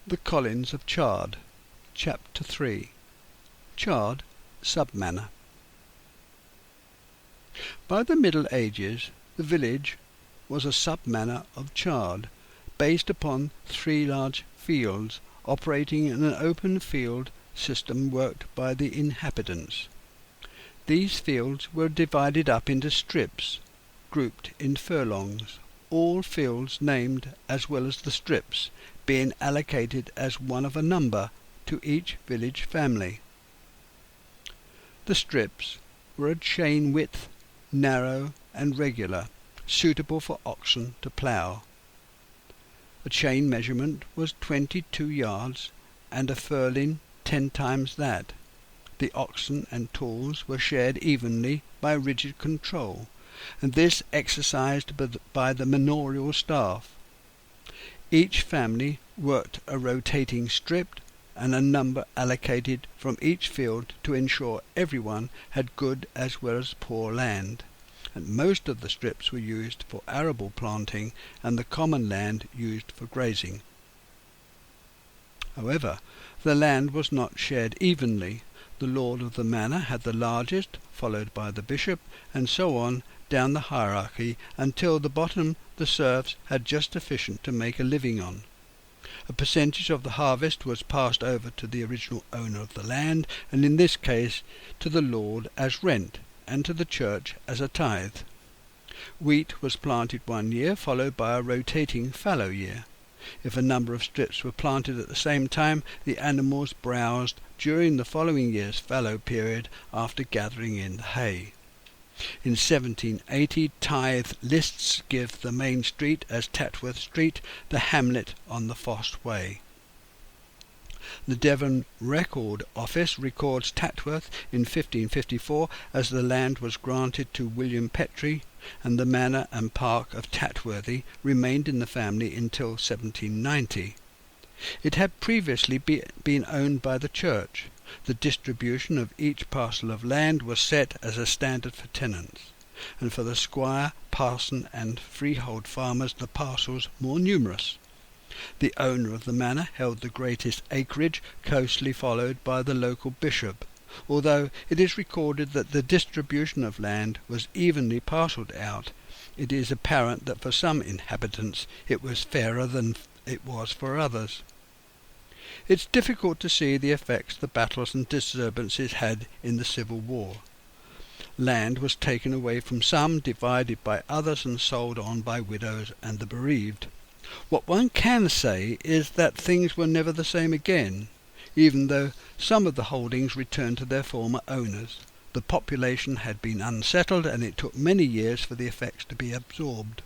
The Collins of Chard, Chapter 3. Chard, Sub-Manor. By the Middle Ages, the village was a sub-manor of Chard, based upon 3 large fields, operating in an open field system worked by the inhabitants. These fields were divided up into strips, grouped in furlongs, all fields named as well as the strips, being allocated as one of a number to each village family. The strips were a chain width, narrow and regular, suitable for oxen to plough. A chain measurement was 22 yards and a furling 10 times that. The oxen and tools were shared evenly by rigid control, and this exercised by the manorial staff. Each family worked a rotating strip and a number allocated from each field to ensure everyone had good as well as poor land, and most of the strips were used for arable planting and the common land used for grazing. However, the land was not shared evenly. The lord of the manor had the largest, followed by the bishop, and so on down the hierarchy until the bottom the serfs had just sufficient to make a living on. A percentage of the harvest was passed over to the original owner of the land, and in this case to the lord as rent, and to the church as a tithe. Wheat was planted 1 year, followed by a rotating fallow year. If a number of strips were planted at the same time, the animals browsed during the following year's fallow period after gathering in the hay. In 1780, tithe lists give the main street as Tatworth Street, the hamlet on the Foss Way. The Devon Record Office records Tatworth in 1554 as the land was granted to William Petrie, and the manor and park of Tatworthy remained in the family until 1790. It had previously been owned by the church. The distribution of each parcel of land was set as a standard for tenants, and for the squire, parson and freehold farmers the parcels more numerous. The owner of the manor held the greatest acreage, closely followed by the local bishop, although it is recorded that the distribution of land was evenly parcelled out. It is apparent that for some inhabitants it was fairer than it was for others. It's difficult to see the effects the battles and disturbances had in the Civil War. Land was taken away from some, divided by others, and sold on by widows and the bereaved. What one can say is that things were never the same again, even though some of the holdings returned to their former owners. The population had been unsettled, and it took many years for the effects to be absorbed.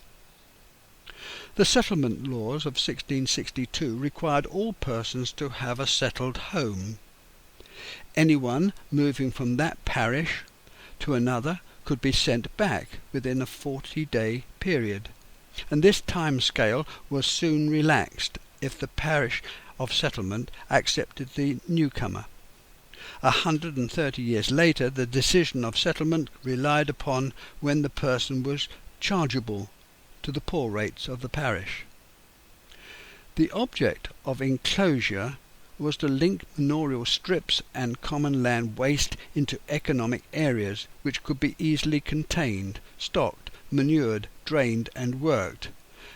The settlement laws of 1662 required all persons to have a settled home. Anyone moving from that parish to another could be sent back within a 40-day period, and this time scale was soon relaxed if the parish of settlement accepted the newcomer. 130 years later, the decision of settlement relied upon when the person was chargeable to the poor rates of the parish. The object of enclosure was to link manorial strips and common land waste into economic areas which could be easily contained, stocked, manured, drained and worked,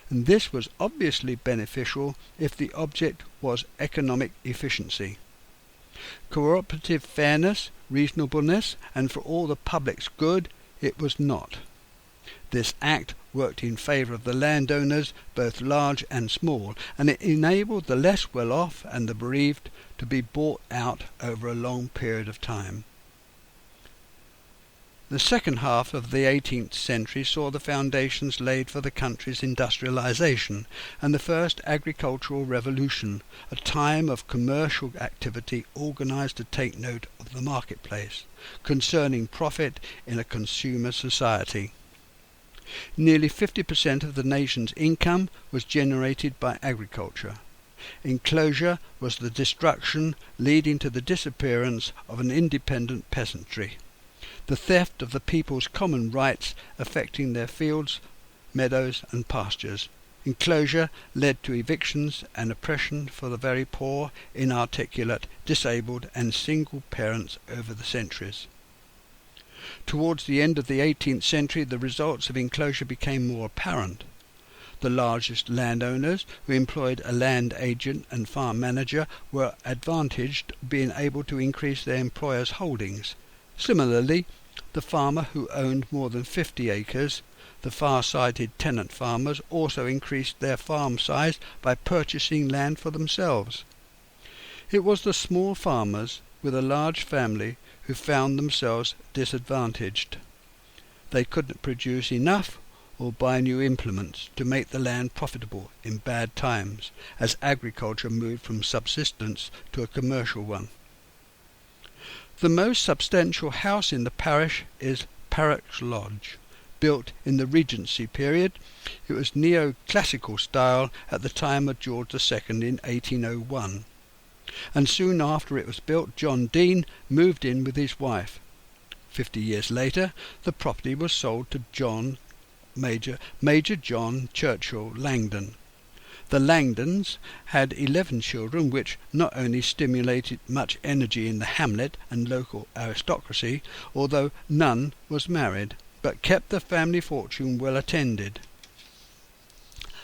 and this was obviously beneficial if the object was economic efficiency. Cooperative fairness, reasonableness, and for all the public's good, it was not. This act worked in favour of the landowners, both large and small, and it enabled the less well-off and the bereaved to be bought out over a long period of time. The second half of the 18th century saw the foundations laid for the country's industrialization and the first agricultural revolution, a time of commercial activity organized to take note of the marketplace, concerning profit in a consumer society. Nearly 50% of the nation's income was generated by agriculture. Enclosure was the destruction leading to the disappearance of an independent peasantry, the theft of the people's common rights affecting their fields, meadows and pastures, Enclosure led to evictions and oppression for the very poor, inarticulate, disabled and single parents over the centuries. Towards the end of the 18th century, the results of enclosure became more apparent. The largest landowners, who employed a land agent and farm manager, were advantaged, being able to increase their employers' holdings. Similarly, the farmer who owned more than 50 acres, the far-sighted tenant farmers, also increased their farm size by purchasing land for themselves. It was the small farmers with a large family who found themselves disadvantaged. They couldn't produce enough or buy new implements to make the land profitable in bad times, as agriculture moved from subsistence to a commercial one. The most substantial house in the parish is Parrock's Lodge. Built in the Regency period, it was neo-classical style at the time of George II in 1801, and soon after it was built, John Dean moved in with his wife. 50 years later, the property was sold to Major John Churchill Langdon. The Langdons had 11 children, which not only stimulated much energy in the hamlet and local aristocracy, although none was married, but kept the family fortune well attended.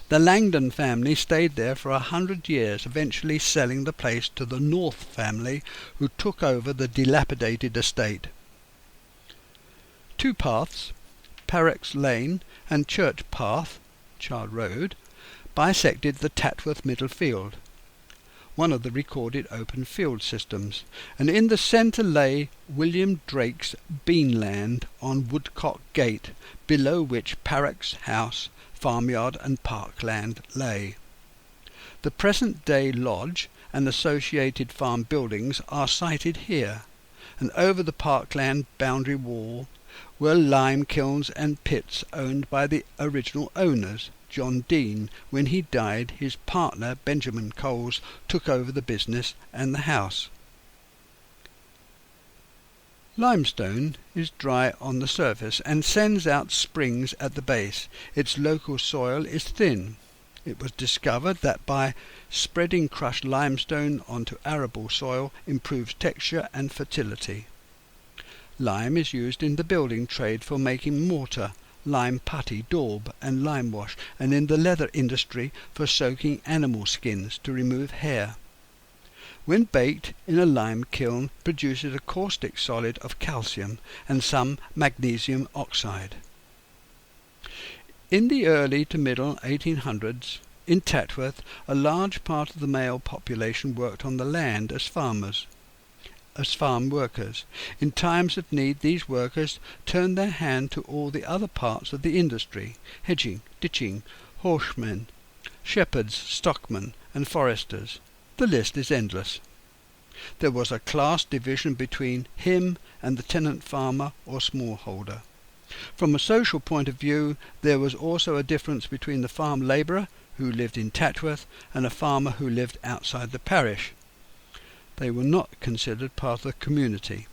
The Langdon family stayed there for 100 years, eventually selling the place to the North family, who took over the dilapidated estate. Two paths, Parrock's Lane and Church Path, Chard Road, bisected the Tatworth Middle Field, one of the recorded open field systems, and in the centre lay William Drake's Beanland on Woodcock Gate, below which Parrock's house, farmyard and parkland lay. The present-day lodge and associated farm buildings are sited here, and over the parkland boundary wall were limekilns and pits owned by the original owners. John Dean, when he died, his partner Benjamin Coles took over the business and the house. Limestone is dry on the surface and sends out springs at the base. Its local soil is thin. It was discovered that by spreading crushed limestone onto arable soil improves texture and fertility. Lime is used in the building trade for making mortar, lime putty, daub and lime wash, and in the leather industry for soaking animal skins to remove hair. When baked in a lime kiln, produces a caustic solid of calcium and some magnesium oxide. In the early to middle 1800s, in Tatworth, a large part of the male population worked on the land as farm workers. In times of need, these workers turned their hand to all the other parts of the industry: hedging, ditching, horsemen, shepherds, stockmen, and foresters. The list is endless. There was a class division between him and the tenant farmer or smallholder. From a social point of view, there was also a difference between the farm labourer, who lived in Tatworth, and a farmer who lived outside the parish. They were not considered part of the community.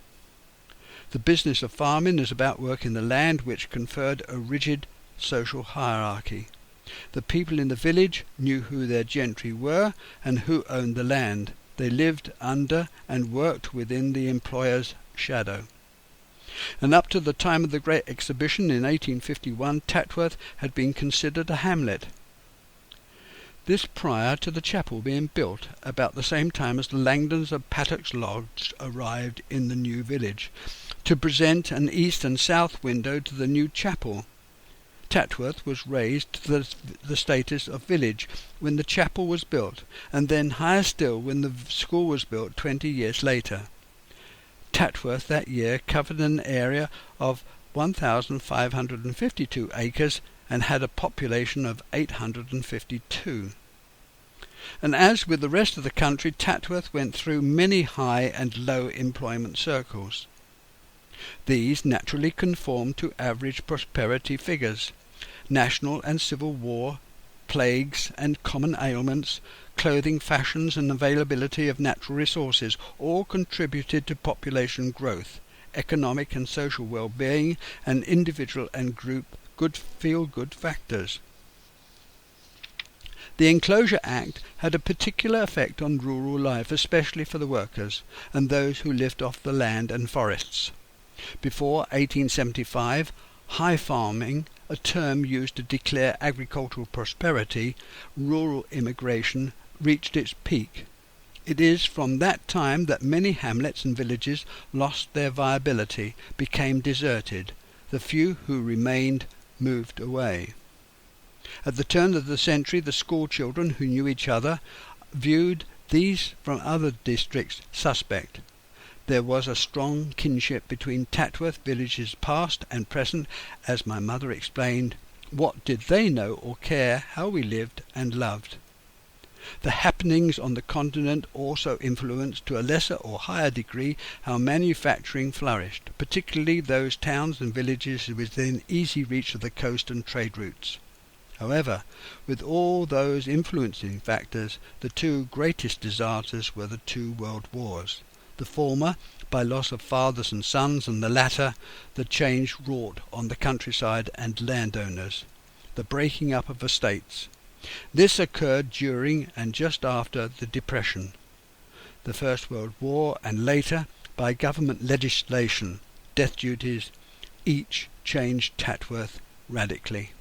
The business of farming is about working the land, which conferred a rigid social hierarchy. The people in the village knew who their gentry were and who owned the land. They lived under and worked within the employer's shadow. And up to the time of the Great Exhibition in 1851, Tatworth had been considered a hamlet. This prior to the chapel being built, about the same time as the Langdons of Parrock's Lodge arrived in the new village, to present an east and south window to the new chapel. Tatworth was raised to the status of village when the chapel was built, and then higher still when the school was built 20 years later. Tatworth that year covered an area of 1,552 acres and had a population of 852. And as with the rest of the country, Tatworth went through many high and low employment circles. These naturally conformed to average prosperity figures. National and civil war, plagues and common ailments, clothing fashions and availability of natural resources all contributed to population growth, economic and social well-being, and individual and group feel-good factors. The Enclosure Act had a particular effect on rural life, especially for the workers and those who lived off the land and forests. Before 1875, high farming, a term used to declare agricultural prosperity, rural immigration reached its peak. It is from that time that many hamlets and villages lost their viability, became deserted. The few who remained moved away. At the turn of the century, the school children who knew each other viewed these from other districts suspect. There was a strong kinship between Tatworth villages past and present, as my mother explained. What did they know or care how we lived and loved? The happenings on the continent also influenced to a lesser or higher degree how manufacturing flourished, particularly those towns and villages within easy reach of the coast and trade routes. However, with all those influencing factors, the two greatest disasters were the two world wars. The former, by loss of fathers and sons, and the latter, the change wrought on the countryside and landowners, the breaking up of estates. This occurred during and just after the Depression, the First World War, and later, by government legislation, death duties, each changed Tatworth radically.